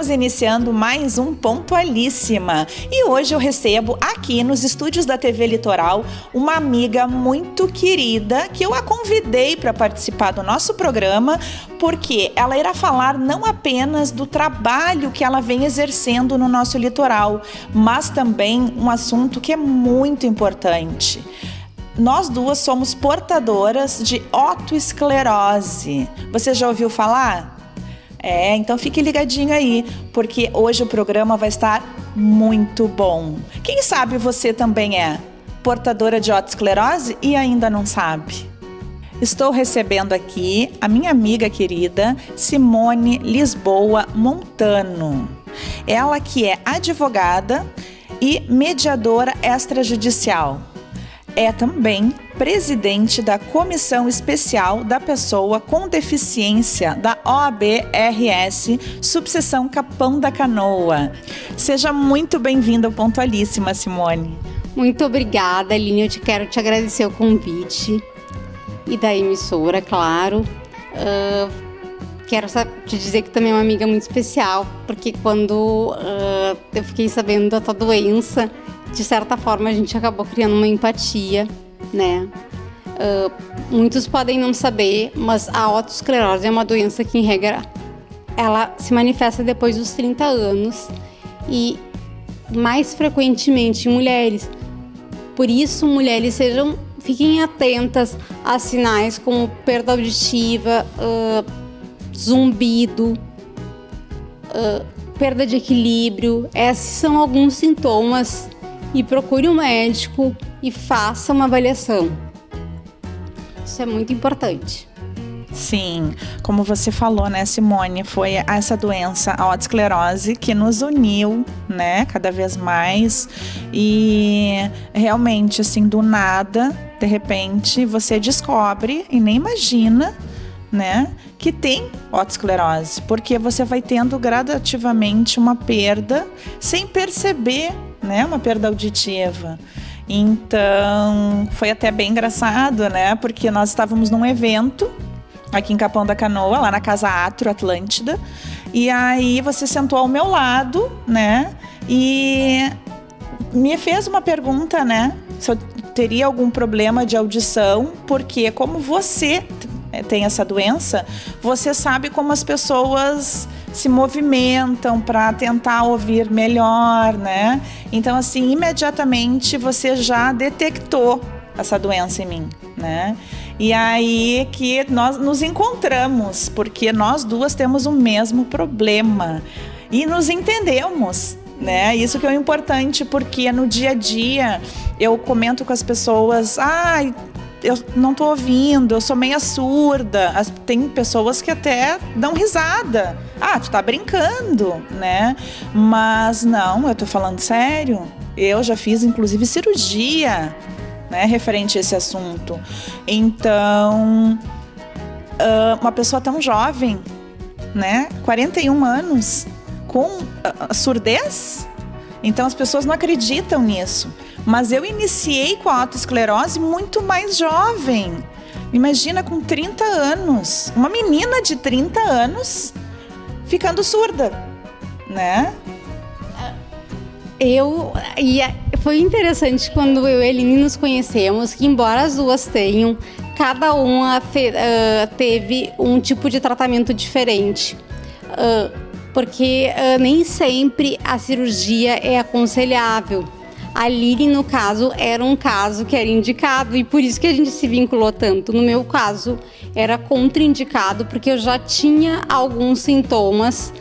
Estamos iniciando mais um Pontualíssima e hoje eu recebo aqui nos estúdios da TV Litoral uma amiga muito querida que eu a convidei para participar do nosso programa porque ela irá falar não apenas do trabalho que ela vem exercendo no nosso litoral, mas também um assunto que é muito importante. Nós duas somos portadoras de otoesclerose. Você já ouviu falar? Então fique ligadinho aí, porque hoje o programa vai estar muito bom. Quem sabe você também é portadora de otoesclerose e ainda não sabe? Estou recebendo aqui a minha amiga querida Simone Lisboa Montano. Ela que é advogada e mediadora extrajudicial. É também presidente da Comissão Especial da Pessoa com Deficiência da OAB-RS, subseção Capão da Canoa. Seja muito bem-vinda ao Pontualíssima, Simone. Muito obrigada, Aline. Eu quero te agradecer o convite e da emissora, claro. Quero te dizer que também é uma amiga muito especial, porque quando eu fiquei sabendo da tua doença, de certa forma a gente acabou criando uma empatia, né? Muitos podem não saber, mas a otoesclerose é uma doença que, em regra, ela se manifesta depois dos 30 anos e mais frequentemente em mulheres. Por isso, mulheres fiquem atentas a sinais como perda auditiva, zumbido, perda de equilíbrio. Esses são alguns sintomas. E procure um médico e faça uma avaliação. Isso é muito importante. Sim, como você falou, né, Simone, foi essa doença, a otoesclerose, que nos uniu, né, cada vez mais. E realmente, assim, do nada, de repente, você descobre e nem imagina, né, que tem otoesclerose, porque você vai tendo gradativamente uma perda sem perceber, né, uma perda auditiva. Então, foi até bem engraçado, né, porque nós estávamos num evento aqui em Capão da Canoa, lá na Casa Atro Atlântida, e aí você sentou ao meu lado, né, e me fez uma pergunta, né, se eu teria algum problema de audição, porque como você tem essa doença, você sabe como as pessoas se movimentam para tentar ouvir melhor, né? Então, assim, imediatamente você já detectou essa doença em mim, né? E aí que nós nos encontramos, porque nós duas temos o mesmo problema e nos entendemos, né? Isso que é importante, porque no dia a dia eu comento com as pessoas, eu não tô ouvindo, eu sou meia surda. Tem pessoas que até dão risada. Tu tá brincando, né? Mas não, eu tô falando sério. Eu já fiz, inclusive, cirurgia, né, referente a esse assunto. Então, uma pessoa tão jovem, né, 41 anos, com surdez? Então, as pessoas não acreditam nisso. Mas eu iniciei com a otoesclerose muito mais jovem. Imagina, com 30 anos. Uma menina de 30 anos ficando surda, né? Foi interessante quando eu e a Aline nos conhecemos, que embora as duas tenham, cada uma teve um tipo de tratamento diferente. Porque nem sempre a cirurgia é aconselhável. A Aline, no caso, era um caso que era indicado e por isso que a gente se vinculou tanto. No meu caso, era contraindicado porque eu já tinha alguns sintomas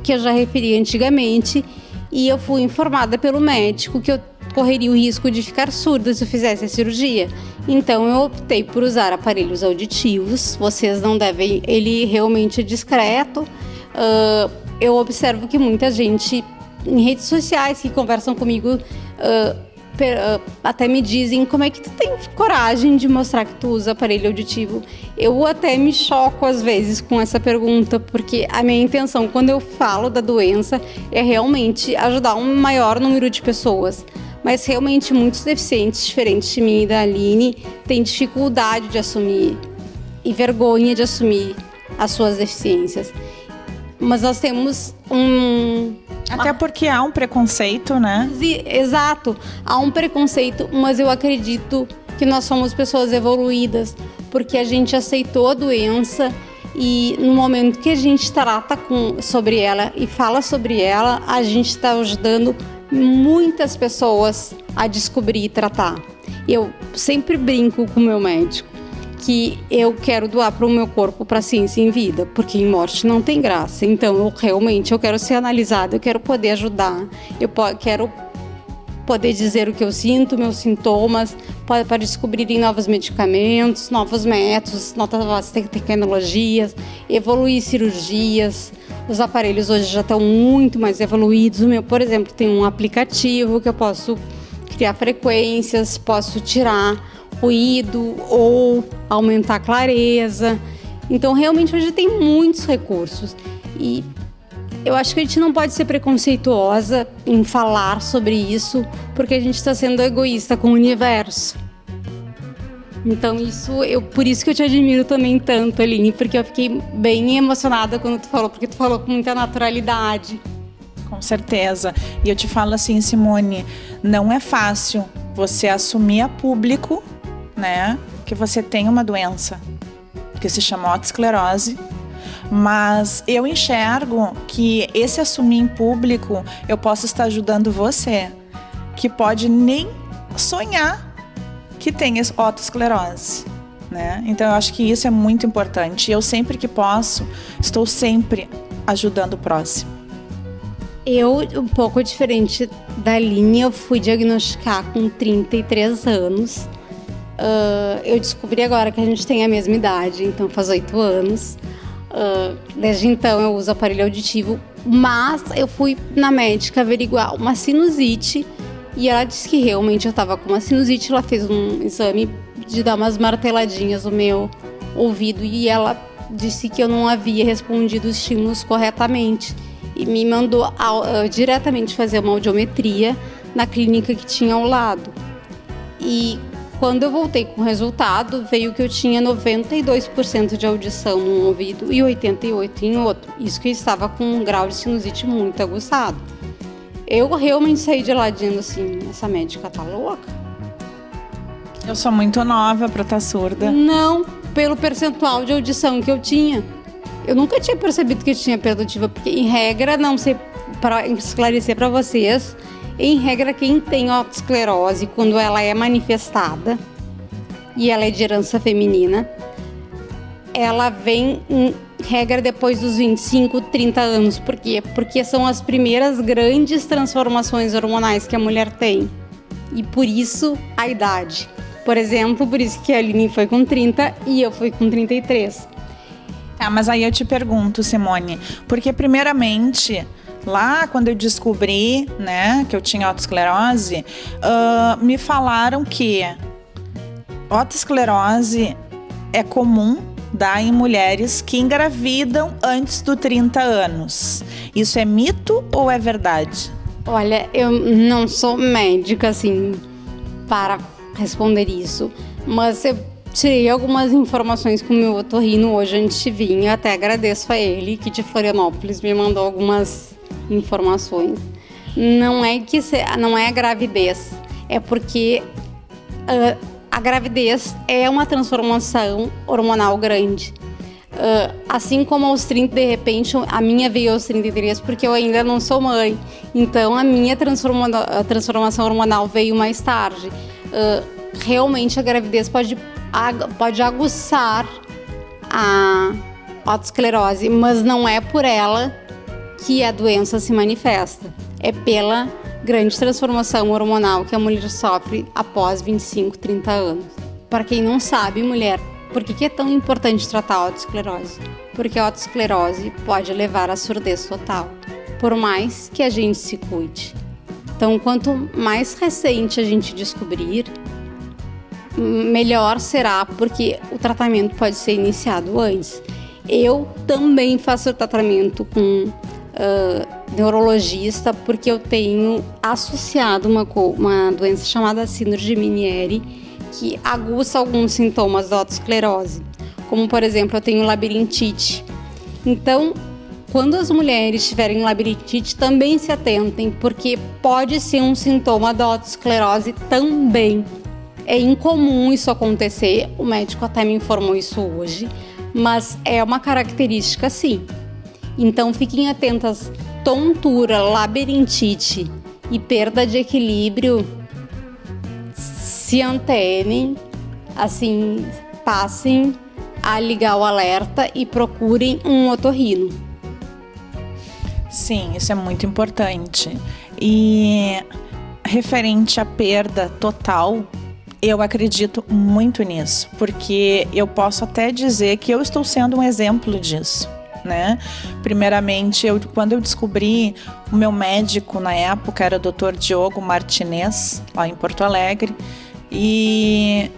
que eu já referi antigamente e eu fui informada pelo médico que eu correria o risco de ficar surda se eu fizesse a cirurgia. Então, eu optei por usar aparelhos auditivos. Vocês não devem... Ele realmente é discreto. Eu observo que muita gente em redes sociais que conversam comigo até me dizem como é que tu tem coragem de mostrar que tu usa aparelho auditivo. Eu até me choco às vezes com essa pergunta, porque a minha intenção quando eu falo da doença é realmente ajudar um maior número de pessoas. Mas realmente muitos deficientes, diferentes de mim e da Aline, têm dificuldade de assumir e vergonha de assumir as suas deficiências. Mas nós temos Até porque há um preconceito, né? Exato, há um preconceito, mas eu acredito que nós somos pessoas evoluídas, porque a gente aceitou a doença e no momento que a gente trata sobre ela e fala sobre ela, a gente está ajudando muitas pessoas a descobrir e tratar. Eu sempre brinco com o meu médico que eu quero doar para o meu corpo para a ciência em vida, porque em morte não tem graça. Então, eu quero ser analisada, eu quero poder ajudar, quero poder dizer o que eu sinto, meus sintomas, para descobrirem novos medicamentos, novos métodos, novas tecnologias, evoluir cirurgias. Os aparelhos hoje já estão muito mais evoluídos. O meu, por exemplo, tem um aplicativo que eu posso criar frequências, posso tirar ruído ou aumentar a clareza. Então, realmente, hoje tem muitos recursos. E eu acho que a gente não pode ser preconceituosa em falar sobre isso, porque a gente está sendo egoísta com o universo. Então, por isso que eu te admiro também tanto, Aline, porque eu fiquei bem emocionada quando tu falou, porque tu falou com muita naturalidade. Com certeza. E eu te falo assim, Simone, não é fácil você assumir a público, né, que você tem uma doença que se chama otosclerose, mas eu enxergo que esse assumir em público, eu posso estar ajudando você, que pode nem sonhar que tem otosclerose, né? Então eu acho que isso é muito importante. Eu sempre que posso, estou sempre ajudando o próximo. Eu, um pouco diferente da linha, eu fui diagnosticar com 33 anos. Eu descobri agora que a gente tem a mesma idade, então faz 8 anos. Desde então eu uso aparelho auditivo, mas eu fui na médica averiguar uma sinusite e ela disse que realmente eu estava com uma sinusite. Ela fez um exame de dar umas marteladinhas no meu ouvido e ela disse que eu não havia respondido os estímulos corretamente e me mandou diretamente fazer uma audiometria na clínica que tinha ao lado. E quando eu voltei com o resultado, veio que eu tinha 92% de audição num ouvido e 88% em outro. Isso que eu estava com um grau de sinusite muito aguçado. Eu realmente saí de lá dizendo assim, essa médica tá louca? Eu sou muito nova pra estar surda. Não, pelo percentual de audição que eu tinha. Eu nunca tinha percebido que eu tinha perda auditiva, porque em regra, não sei, para esclarecer para vocês, em regra, quem tem otosclerose, quando ela é manifestada, e ela é de herança feminina, ela vem, em regra, depois dos 25, 30 anos. Por quê? Porque são as primeiras grandes transformações hormonais que a mulher tem. E por isso, a idade. Por exemplo, por isso que a Aline foi com 30 e eu fui com 33. Tá, mas aí eu te pergunto, Simone, porque primeiramente... Lá, quando eu descobri, né, que eu tinha otosclerose, me falaram que otosclerose é comum dar em mulheres que engravidam antes dos 30 anos. Isso é mito ou é verdade? Olha, eu não sou médica, assim, para responder isso, mas eu tirei algumas informações com o meu otorrino hoje antes de vir. Eu até agradeço a ele, que de Florianópolis me mandou algumas informações. Não é a gravidez, é porque a gravidez é uma transformação hormonal grande. Assim como aos 30, de repente, a minha veio aos 33 porque eu ainda não sou mãe. Então a minha transformação hormonal veio mais tarde. Realmente a gravidez pode aguçar a otosclerose, mas não é por ela que a doença se manifesta. É pela grande transformação hormonal que a mulher sofre após 25, 30 anos. Para quem não sabe, mulher, por que é tão importante tratar a otosclerose? Porque a otosclerose pode levar à surdez total, por mais que a gente se cuide. Então, quanto mais recente a gente descobrir, melhor será, porque o tratamento pode ser iniciado antes. Eu também faço tratamento com neurologista, porque eu tenho associado uma doença chamada síndrome de Meniere, que aguça alguns sintomas da otosclerose, como por exemplo, eu tenho labirintite. Então, quando as mulheres tiverem labirintite, também se atentem, porque pode ser um sintoma da otosclerose também. É incomum isso acontecer, o médico até me informou isso hoje, mas é uma característica sim. Então fiquem atentas, tontura, labirintite e perda de equilíbrio, se antenem, assim, passem a ligar o alerta e procurem um otorrino. Sim, isso é muito importante. E referente à perda total, eu acredito muito nisso, porque eu posso até dizer que eu estou sendo um exemplo disso, né? Primeiramente, quando eu descobri, o meu médico na época era o Dr. Diogo Martinez, lá em Porto Alegre, e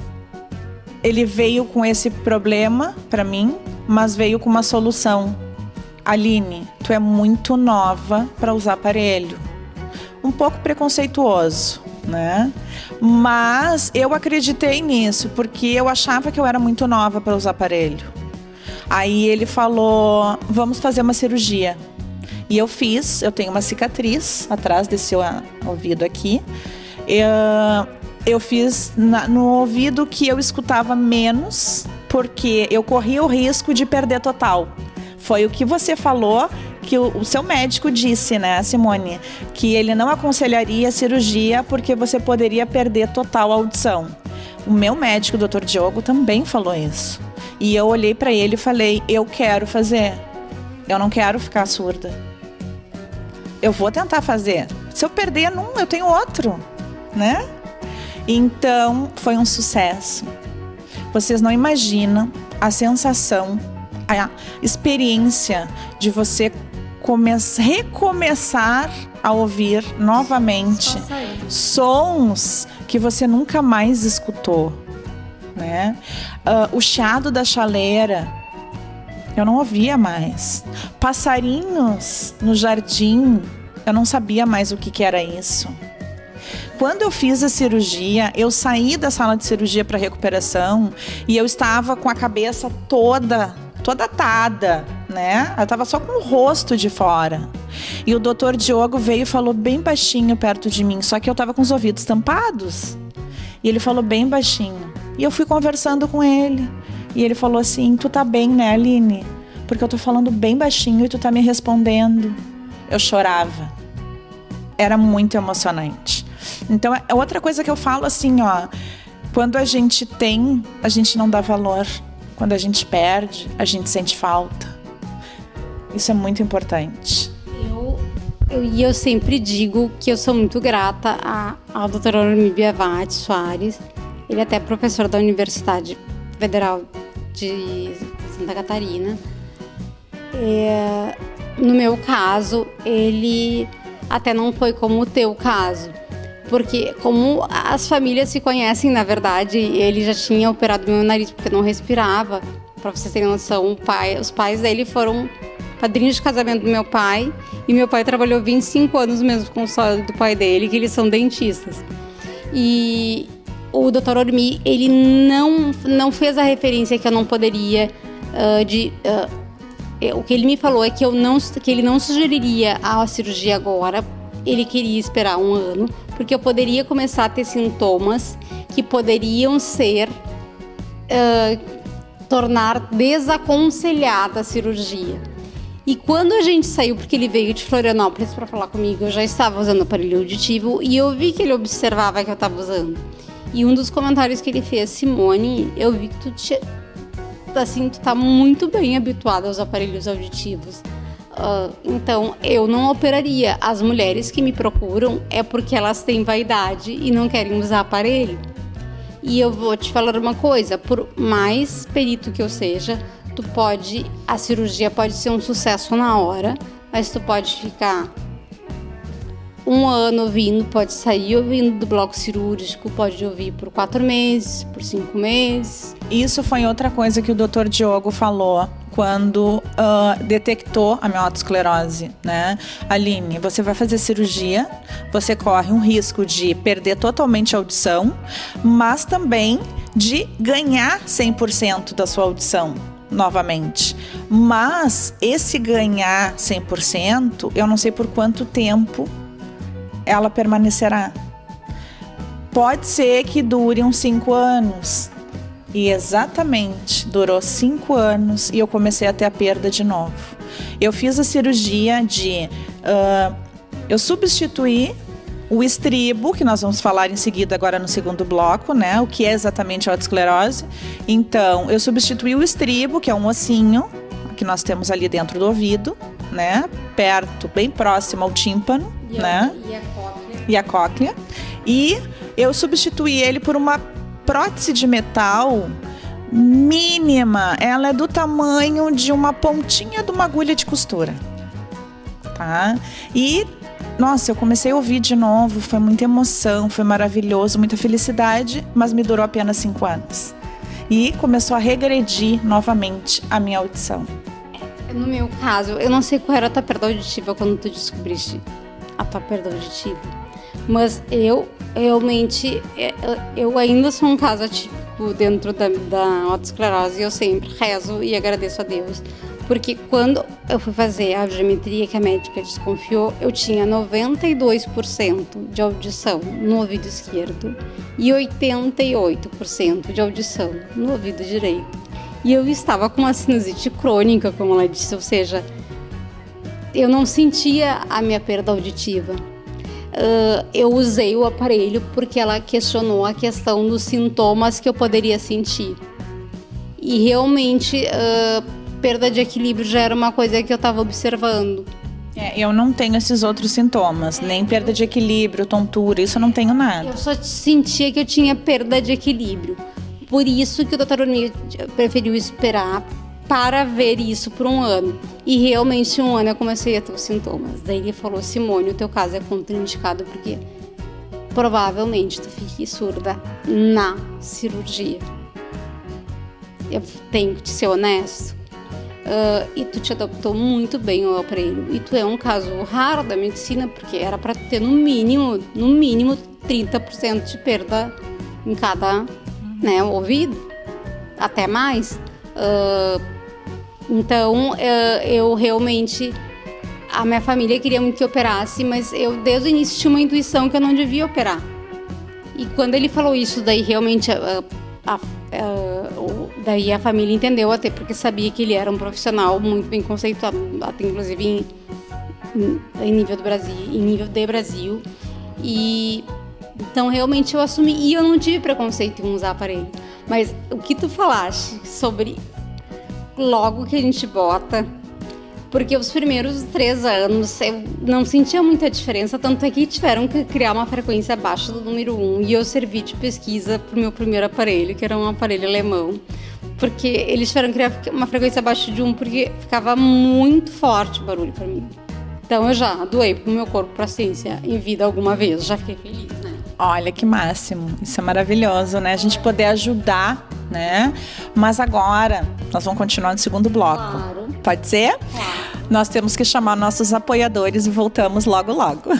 ele veio com esse problema para mim, mas veio com uma solução. Aline, tu é muito nova para usar aparelho. Um pouco preconceituoso, né? Mas eu acreditei nisso, porque eu achava que eu era muito nova para usar aparelho. Aí ele falou, vamos fazer uma cirurgia. E eu fiz, eu tenho uma cicatriz atrás desse ouvido aqui. Eu fiz no ouvido que eu escutava menos, porque eu corria o risco de perder total. Foi o que você falou, que o seu médico disse, né, Simone? Que ele não aconselharia a cirurgia porque você poderia perder total a audição. O meu médico, o Dr. Diogo, também falou isso. E eu olhei para ele e falei, eu quero fazer. Eu não quero ficar surda. Eu vou tentar fazer. Se eu perder num, eu tenho outro, né? Então, foi um sucesso. Vocês não imaginam a sensação, a experiência de você recomeçar a ouvir novamente sons que você nunca mais escutou, né? O chiado da chaleira, eu não ouvia mais. Passarinhos no jardim, eu não sabia mais o que era isso. Quando eu fiz a cirurgia, eu saí da sala de cirurgia para recuperação e eu estava com a cabeça toda atada, né? Eu estava só com o rosto de fora. E o Dr. Diogo veio e falou bem baixinho perto de mim, só que eu estava com os ouvidos tampados. E ele falou bem baixinho. E eu fui conversando com ele. E ele falou assim, tu tá bem, né, Aline? Porque eu tô falando bem baixinho e tu tá me respondendo. Eu chorava. Era muito emocionante. Então, é outra coisa que eu falo assim, ó. Quando a gente tem, a gente não dá valor. Quando a gente perde, a gente sente falta. Isso é muito importante. Eu sempre digo que eu sou muito grata ao Dr. Ormi Biavati Soares. Ele é até professor da Universidade Federal de Santa Catarina. No meu caso, ele até não foi como o teu caso. Porque como as famílias se conhecem, na verdade, ele já tinha operado meu nariz porque não respirava. Para vocês terem noção, os pais dele foram padrinhos de casamento do meu pai. E meu pai trabalhou 25 anos mesmo com o sócio do pai dele, que eles são dentistas. E o Dr. Ormi, ele não fez a referência que eu não poderia o que ele me falou é que ele não sugeriria a cirurgia agora. Ele queria esperar 1 ano, porque eu poderia começar a ter sintomas que poderiam tornar desaconselhada a cirurgia. E quando a gente saiu, porque ele veio de Florianópolis para falar comigo, eu já estava usando aparelho auditivo e eu vi que ele observava que eu estava usando. E um dos comentários que ele fez, Simone, eu vi que tu tá muito bem habituada aos aparelhos auditivos. Então, eu não operaria. As mulheres que me procuram é porque elas têm vaidade e não querem usar aparelho. E eu vou te falar uma coisa, por mais perito que eu seja, a cirurgia pode ser um sucesso na hora, mas tu pode ficar 1 ano ouvindo, pode sair ouvindo do bloco cirúrgico, pode ouvir por 4 meses, por 5 meses. Isso foi outra coisa que o Dr. Diogo falou quando detectou a minha otosclerose, né? Aline, você vai fazer cirurgia, você corre um risco de perder totalmente a audição, mas também de ganhar 100% da sua audição novamente. Mas esse ganhar 100%, eu não sei por quanto tempo ela permanecerá. Pode ser que dure uns 5 anos. E exatamente, durou 5 anos e eu comecei a ter a perda de novo. Eu fiz a cirurgia de... eu substituí o estribo, que nós vamos falar em seguida agora no segundo bloco, né? O que é exatamente a otosclerose. Então, eu substituí o estribo, que é um ossinho que nós temos ali dentro do ouvido, né? Perto, bem próximo ao tímpano, né? E a cóclea. E eu substituí ele por uma prótese de metal mínima. Ela é do tamanho de uma pontinha de uma agulha de costura, tá? E nossa, eu comecei a ouvir de novo, foi muita emoção, foi maravilhoso, muita felicidade, mas me durou apenas 5 anos. E começou a regredir novamente a minha audição. No meu caso, eu não sei qual era a tua perda auditiva quando tu descobriste a tua perda auditiva, mas eu realmente, eu ainda sou um caso atípico dentro da otosclerose e eu sempre rezo e agradeço a Deus. Porque quando eu fui fazer a audiometria que a médica desconfiou, eu tinha 92% de audição no ouvido esquerdo e 88% de audição no ouvido direito. E eu estava com uma sinusite crônica, como ela disse, ou seja, eu não sentia a minha perda auditiva. Eu usei o aparelho porque ela questionou a questão dos sintomas que eu poderia sentir. E realmente... perda de equilíbrio já era uma coisa que eu estava observando. Eu não tenho esses outros sintomas, nem perda de equilíbrio, tontura, isso eu não tenho nada. Eu só sentia que eu tinha perda de equilíbrio. Por isso que o Dr. Ormir preferiu esperar para ver isso por 1 ano. E realmente 1 ano eu comecei a ter os sintomas. Daí ele falou, Simone, o teu caso é contraindicado porque provavelmente tu fique surda na cirurgia. Eu tenho que ser honesto. E tu te adaptou muito bem ao aparelho. E tu é um caso raro da medicina, porque era para ter no mínimo 30% de perda em cada, né, ouvido, até mais. Então, eu realmente... A minha família queria muito que eu operasse, mas eu desde o início tinha uma intuição que eu não devia operar. E quando ele falou isso, daí realmente... daí a família entendeu, até porque sabia que ele era um profissional muito bem conceituado, até inclusive em nível de Brasil. E então realmente eu assumi, e eu não tive preconceito em usar aparelho. Mas o que tu falaste sobre logo que a gente bota, porque os primeiros 3 anos eu não sentia muita diferença, tanto é que tiveram que criar uma frequência abaixo do número 1 e eu servi de pesquisa para o meu primeiro aparelho, que era um aparelho alemão, porque eles tiveram que criar uma frequência abaixo de 1 porque ficava muito forte o barulho para mim. Então eu já doei pro meu corpo para a ciência em vida alguma vez, já fiquei feliz, né? Olha que máximo, isso é maravilhoso, né? A gente poder ajudar, né? Mas agora nós vamos continuar no segundo bloco. Claro. Pode ser? Claro. Nós temos que chamar nossos apoiadores e voltamos logo logo.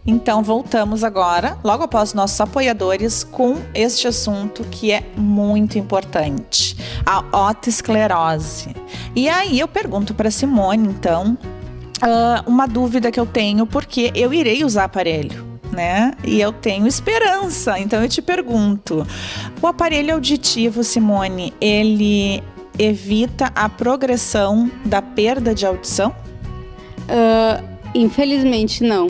Então voltamos agora, logo após nossos apoiadores, com este assunto que é muito importante, a otosclerose. E aí eu pergunto para Simone, então, uma dúvida que eu tenho, porque eu irei usar aparelho, né? E eu tenho esperança. Então eu te pergunto, o aparelho auditivo, Simone, ele evita a progressão da perda de audição? Infelizmente não,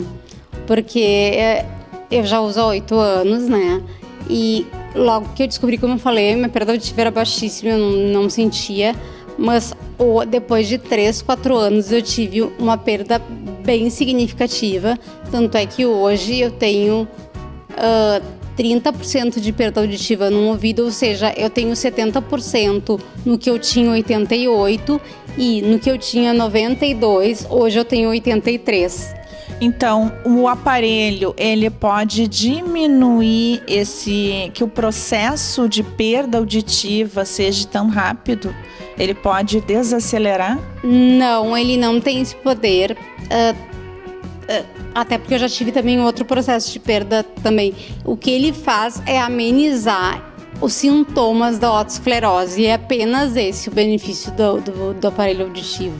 porque eu já uso há 8 anos, né? E logo que eu descobri, como eu falei, minha perda auditiva era baixíssima, eu não sentia. Mas depois de 3, 4 anos eu tive uma perda bem significativa. Tanto é que hoje eu tenho 30% de perda auditiva no ouvido, ou seja, eu tenho 70% no que eu tinha 88 e no que eu tinha 92, hoje eu tenho 83. Então, o aparelho, ele pode diminuir que o processo de perda auditiva seja tão rápido? Ele pode desacelerar? Não, ele não tem esse poder. Até porque eu já tive também outro processo de perda também. O que ele faz é amenizar os sintomas da otosclerose. E é apenas esse o benefício do aparelho auditivo.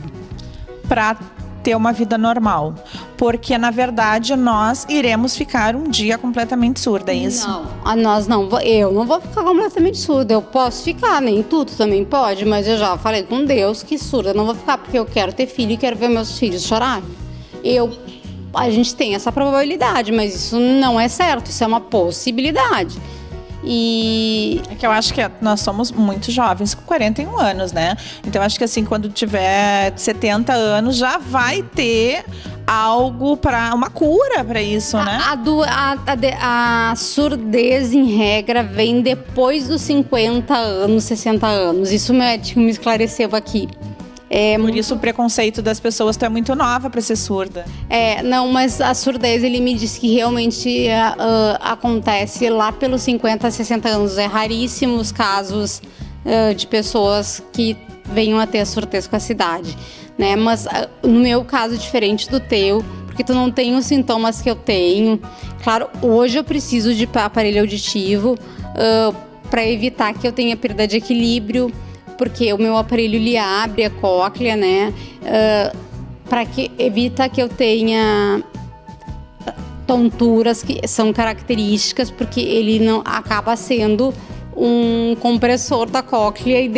Para ter uma vida normal. Porque, na verdade, nós iremos ficar um dia completamente surda, é isso? Não, nós não. Eu não vou ficar completamente surda. Eu posso ficar, nem tudo também pode, mas eu já falei com Deus que surda eu não vou ficar, porque eu quero ter filho e quero ver meus filhos chorarem. A gente tem essa probabilidade, mas isso não é certo, isso é uma possibilidade. É que eu acho que nós somos muito jovens, com 41 anos, né? Então, eu acho que assim, quando tiver 70 anos, já vai ter algo uma cura para isso, né? A surdez, em regra, vem depois dos 50 anos, 60 anos. Isso o médico me esclareceu aqui. Por isso o preconceito das pessoas, tu é muito nova para ser surda. Não, mas a surdez, ele me disse que realmente acontece lá pelos 50, 60 anos. É raríssimos casos de pessoas que venham a ter a surdez com essa idade, né? Mas no meu caso, diferente do teu, porque tu não tem os sintomas que eu tenho. Claro, hoje eu preciso de aparelho auditivo para evitar que eu tenha perda de equilíbrio, porque o meu aparelho ele abre a cóclea, né? Para que evita que eu tenha tonturas que são características, porque ele não acaba sendo um compressor da cóclea e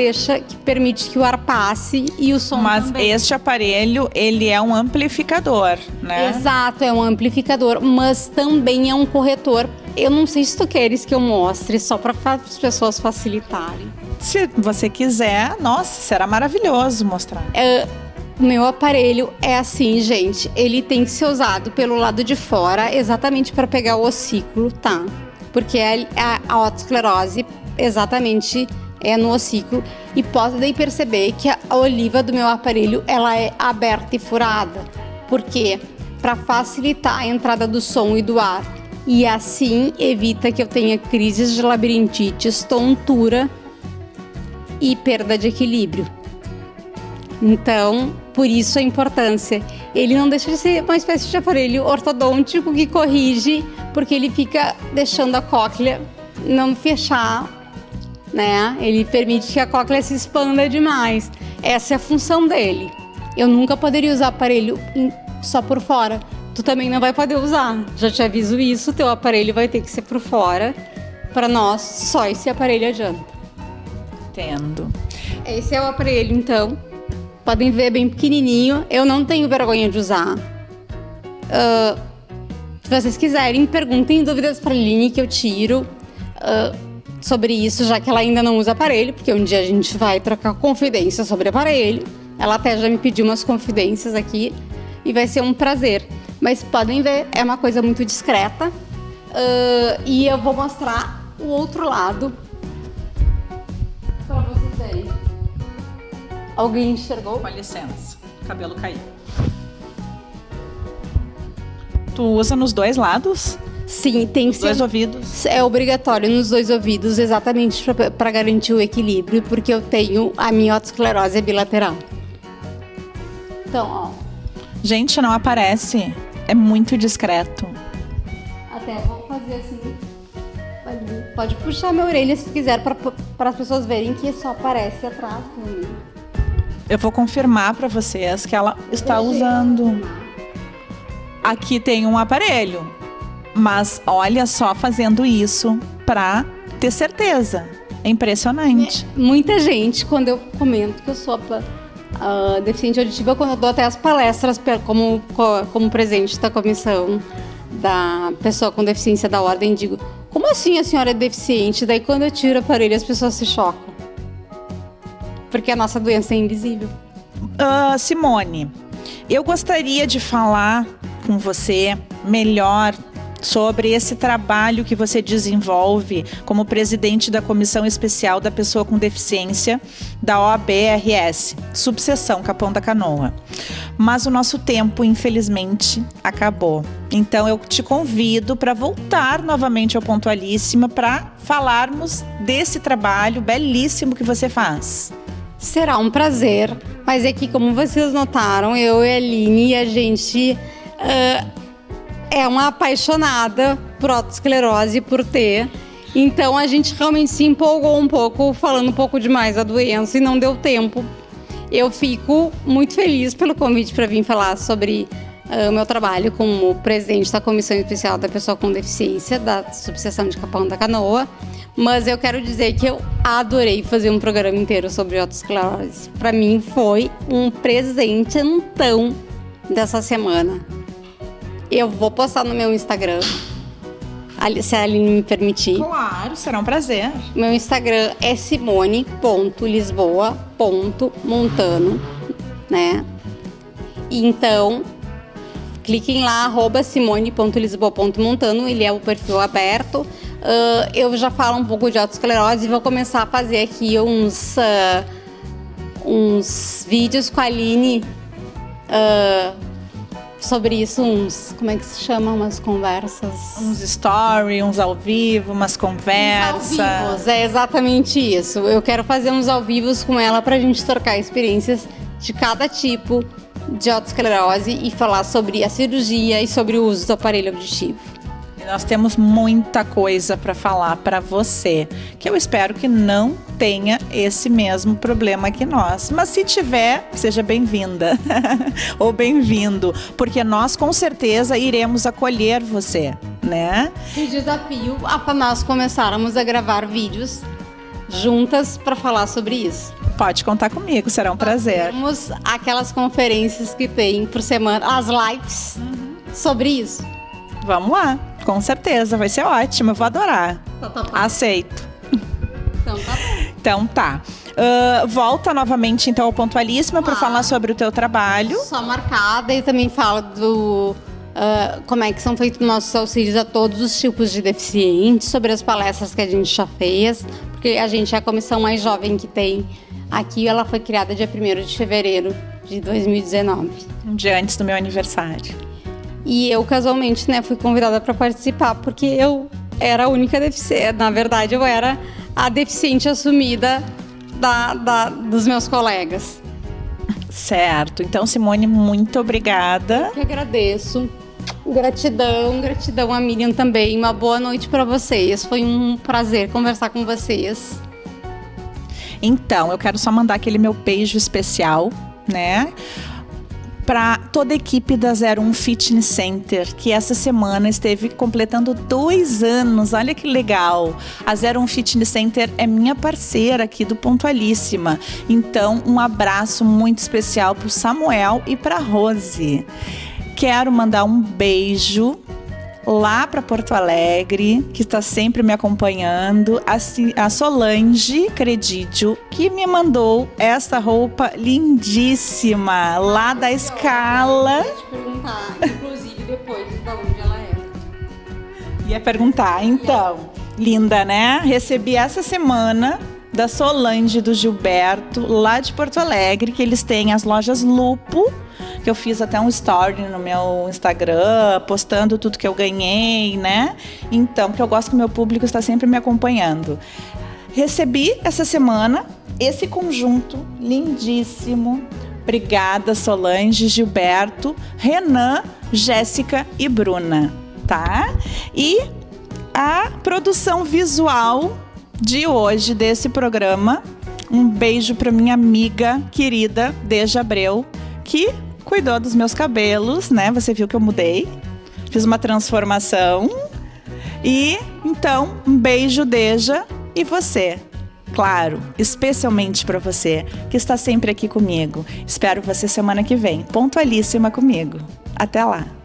permite que o ar passe e o som Mas também. Este aparelho, ele é um amplificador, né? Exato, é um amplificador, mas também é um corretor. Eu não sei se tu queres que eu mostre, só para as pessoas facilitarem. Se você quiser, nossa, será maravilhoso mostrar. Meu aparelho é assim, gente. Ele tem que ser usado pelo lado de fora, exatamente para pegar o ossículo, tá? Porque a otosclerose exatamente é no ossículo. E podem perceber que a oliva do meu aparelho, ela é aberta e furada. Por quê? Para facilitar a entrada do som e do ar. E assim evita que eu tenha crises de labirintite, tontura e perda de equilíbrio. Então, por isso a importância. Ele não deixa de ser uma espécie de aparelho ortodôntico que corrige, porque ele fica deixando a cóclea não fechar, né? Ele permite que a cóclea se expanda demais. Essa é a função dele. Eu nunca poderia usar aparelho só por fora. Tu também não vai poder usar. Já te aviso isso, teu aparelho vai ter que ser por fora. Para nós, só esse aparelho adianta. Entendo. Esse é o aparelho, então. Podem ver, bem pequenininho. Eu não tenho vergonha de usar. Se vocês quiserem, perguntem dúvidas para a Aline que eu tiro sobre isso, já que ela ainda não usa aparelho, porque um dia a gente vai trocar confidências sobre aparelho. Ela até já me pediu umas confidências aqui e vai ser um prazer. Mas podem ver, é uma coisa muito discreta. E eu vou mostrar o outro lado para vocês verem. Alguém enxergou? Com licença, o cabelo caiu. Tu usa nos dois lados? Sim, tem que ser. Dois ouvidos? É obrigatório nos dois ouvidos, exatamente para garantir o equilíbrio, porque eu tenho a minha otosclerose bilateral. Então, ó. Gente, não aparece. É muito discreto. Até vou fazer assim. Pode puxar minha orelha se quiser, para as pessoas verem que só aparece atrás. Eu vou confirmar para vocês que ela está usando. Aqui tem um aparelho, mas olha só, fazendo isso para ter certeza. É impressionante. Muita gente, quando eu comento que eu sou deficiente auditiva, quando eu dou até as palestras como presidente da comissão da pessoa com deficiência da ordem, digo, como assim a senhora é deficiente? Daí quando eu tiro o aparelho as pessoas se chocam. Porque a nossa doença é invisível. Simone, eu gostaria de falar com você melhor sobre esse trabalho que você desenvolve como presidente da Comissão Especial da Pessoa com Deficiência da OAB-RS, subseção Capão da Canoa. Mas o nosso tempo, infelizmente, acabou. Então eu te convido para voltar novamente ao Pontualíssima para falarmos desse trabalho belíssimo que você faz. Será um prazer, mas é que, como vocês notaram, eu e a Aline, a gente é uma apaixonada por autoesclerose, por ter. Então a gente realmente se empolgou um pouco, falando um pouco demais da doença e não deu tempo. Eu fico muito feliz pelo convite para vir falar sobre o meu trabalho como presidente da Comissão Especial da Pessoa com Deficiência, da subseção de Capão da Canoa. Mas eu quero dizer que eu adorei fazer um programa inteiro sobre autoesclerose. Para mim foi um presentão dessa semana. Eu vou postar no meu Instagram, se a Aline me permitir. Claro, será um prazer. Meu Instagram é simone.lisboa.montano, né? Então, cliquem lá, @simone.lisboa.montano, ele é o perfil aberto. Eu já falo um pouco de autoesclerose e vou começar a fazer aqui uns vídeos com a Aline sobre isso, como é que se chama? Umas conversas. Uns stories, uns ao vivo, umas conversas. Uns ao vivos, é exatamente isso. Eu quero fazer uns ao vivos com ela pra gente trocar experiências de cada tipo de autoesclerose e falar sobre a cirurgia e sobre o uso do aparelho auditivo. Nós temos muita coisa para falar para você, que eu espero que não tenha esse mesmo problema que nós. Mas se tiver, seja bem-vinda ou bem-vindo, porque nós com certeza iremos acolher você, né? O desafio é para nós começarmos a gravar vídeos juntas para falar sobre isso. Pode contar comigo, será um prazer. Temos aquelas conferências que tem por semana, as lives sobre isso. Vamos lá, com certeza, vai ser ótimo, eu vou adorar. Tá. Aceito. Então tá bom. Então tá. Volta novamente então ao Pontualíssima para falar sobre o teu trabalho. Só marcada e também fala do como é que são feitos nossos auxílios a todos os tipos de deficientes, sobre as palestras que a gente já fez, porque a gente é a comissão mais jovem que tem aqui, ela foi criada dia 1º de fevereiro de 2019. Um dia antes do meu aniversário. E eu, casualmente, né, fui convidada para participar, porque eu era a única deficiente. Na verdade, eu era a deficiente assumida dos meus colegas. Certo. Então, Simone, muito obrigada. Eu que agradeço. Gratidão a Miriam também. Uma boa noite para vocês. Foi um prazer conversar com vocês. Então, eu quero só mandar aquele meu beijo especial, né? Para toda a equipe da 01 Fitness Center, que essa semana esteve completando 2 anos. Olha que legal! A 01 Fitness Center é minha parceira aqui do Pontualíssima. Então, um abraço muito especial para o Samuel e para a Rose. Quero mandar um beijo lá para Porto Alegre, que está sempre me acompanhando, a Solange Credidio, que me mandou essa roupa lindíssima lá da Escala. Eu ia te perguntar, inclusive, depois de onde ela é. Ia perguntar, então, linda, né? Recebi essa semana da Solange e do Gilberto, lá de Porto Alegre, que eles têm as lojas Lupo, que eu fiz até um story no meu Instagram, postando tudo que eu ganhei, né? Então, porque eu gosto que o meu público está sempre me acompanhando. Recebi essa semana esse conjunto lindíssimo. Obrigada, Solange, Gilberto, Renan, Jéssica e Bruna, tá? E a produção visual de hoje desse programa Um beijo pra minha amiga querida, Deja Abreu, que cuidou dos meus cabelos, né? Você viu que eu mudei, fiz uma transformação. E, então, um beijo, Deja, e você. Claro, especialmente pra você, que está sempre aqui comigo. Espero você semana que vem, pontualíssima comigo. Até lá!